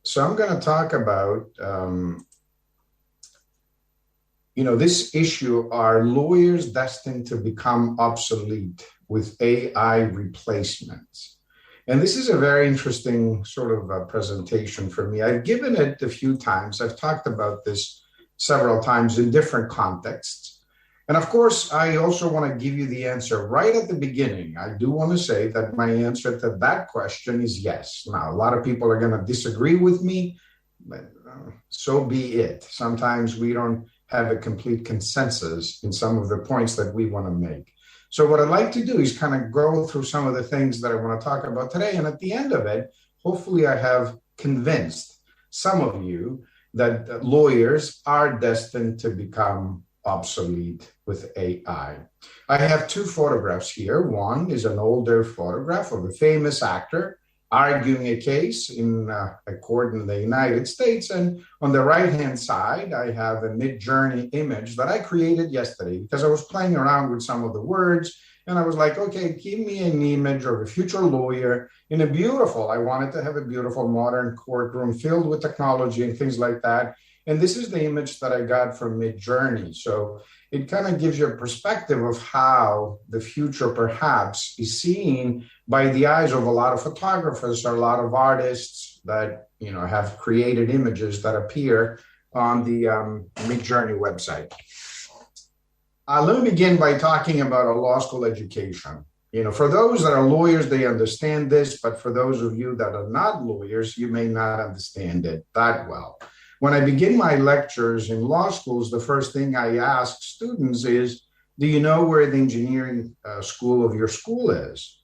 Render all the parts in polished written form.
So I'm going to talk about, this issue, are lawyers destined to become obsolete with AI replacements? And this is a very interesting sort of presentation for me. I've given it a few times. I've talked about this several times in different contexts. And of course, I also want to give you the answer right at the beginning. I do want to say that my answer to that question is yes. Now, a lot of people are going to disagree with me, but so be it. Sometimes we don't have a complete consensus in some of the points that we want to make. So what I'd like to do is kind of go through some of the things that I want to talk about today. And at the end of it, hopefully I have convinced some of you that lawyers are destined to become obsolete with AI. I have two photographs here. One is an older photograph of a famous actor arguing a case in a court in the United States. And on the right-hand side, I have a Mid-Journey image that I created yesterday because I was playing around with some of the words. And I was like, okay, give me an image of a future lawyer in I wanted to have a beautiful modern courtroom filled with technology and things like that. And this is the image that I got from Mid-Journey. So it kind of gives you a perspective of how the future perhaps is seen by the eyes of a lot of photographers or a lot of artists that have created images that appear on the Mid-Journey website. Let me begin by talking about a law school education. For those that are lawyers, they understand this, but for those of you that are not lawyers, you may not understand it that well. When I begin my lectures in law schools, the first thing I ask students is, do you know where the engineering school of your school is?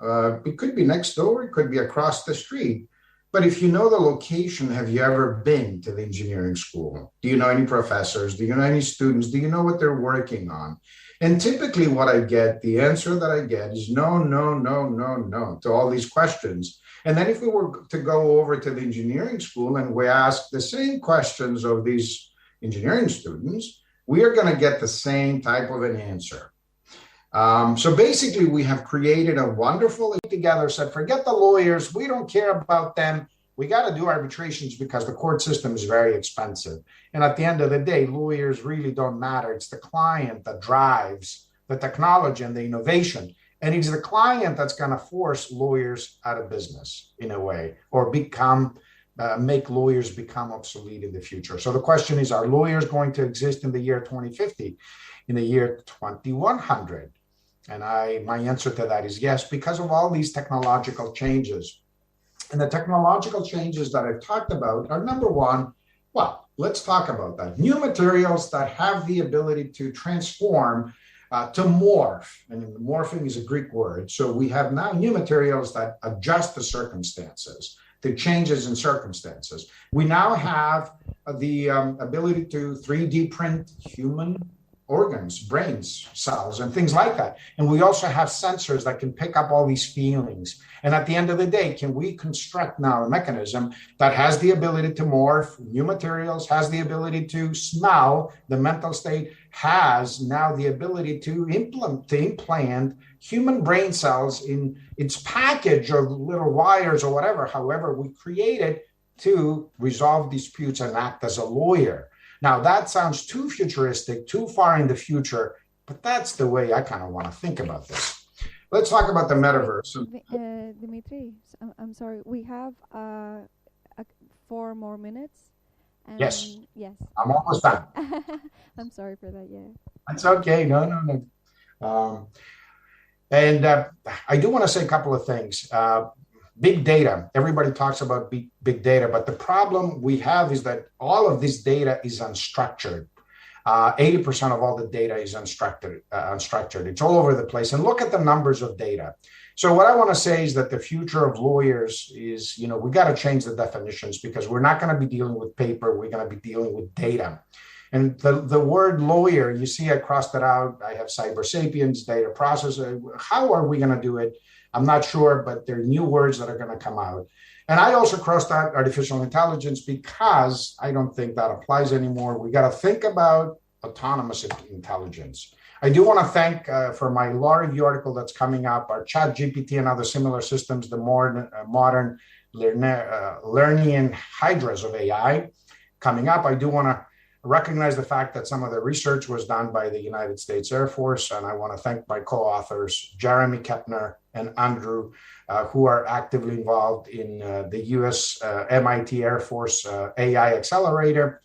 It could be next door, it could be across the street. But if you know the location, have you ever been to the engineering school? Do you know any professors? Do you know any students? Do you know what they're working on? And typically the answer that I get is no, no, no, no, no to all these questions. And then if we were to go over to the engineering school and we ask the same questions of these engineering students, we are going to get the same type of an answer. So basically, we have created a wonderful together, said, forget the lawyers. We don't care about them. We got to do arbitrations because the court system is very expensive. And at the end of the day, lawyers really don't matter. It's the client that drives the technology and the innovation. And it's the client that's going to force lawyers out of business in a way, or make lawyers become obsolete in the future. So the question is, are lawyers going to exist in the year 2050, in the year 2100? And my answer to that is yes, because of all these technological changes. And the technological changes that I've talked about are, number one, well, let's talk about that. New materials that have the ability to transform, to morph. And morphing is a Greek word. So we have now new materials that adjust the circumstances, the changes in circumstances. We now have the ability to 3D print human organs, brains, cells, and things like that. And we also have sensors that can pick up all these feelings. And at the end of the day, can we construct now a mechanism that has the ability to morph new materials, has the ability to smell the mental state, has now the ability to implant human brain cells in its package of little wires or whatever, however we create it, to resolve disputes and act as a lawyer. Now, that sounds too futuristic, too far in the future, but that's the way I kind of want to think about this. Let's talk about the metaverse. Dimitri, I'm sorry. We have 4 more minutes. And yes. Yes. I'm almost done. I'm sorry for that. Yeah. That's okay. No. I do want to say a couple of things. Big data. Everybody talks about big data, but the problem we have is that all of this data is unstructured. 80% of all the data is unstructured. It's all over the place. And look at the numbers of data. So what I want to say is that the future of lawyers is, we got to change the definitions, because we're not going to be dealing with paper. We're going to be dealing with data. And the word lawyer, you see, I crossed it out. I have cyber sapiens, data processor. How are we going to do it? I'm not sure, but there are new words that are going to come out. And I also crossed out artificial intelligence because I don't think that applies anymore. We got to think about autonomous intelligence. I do want to thank for my law review article that's coming up, our Chat GPT and other similar systems, the more modern Lernian hydras of AI coming up. I do want to recognize the fact that some of the research was done by the United States Air Force, and I want to thank my co-authors, Jeremy Kepner and Andrew, who are actively involved in the US MIT Air Force AI Accelerator.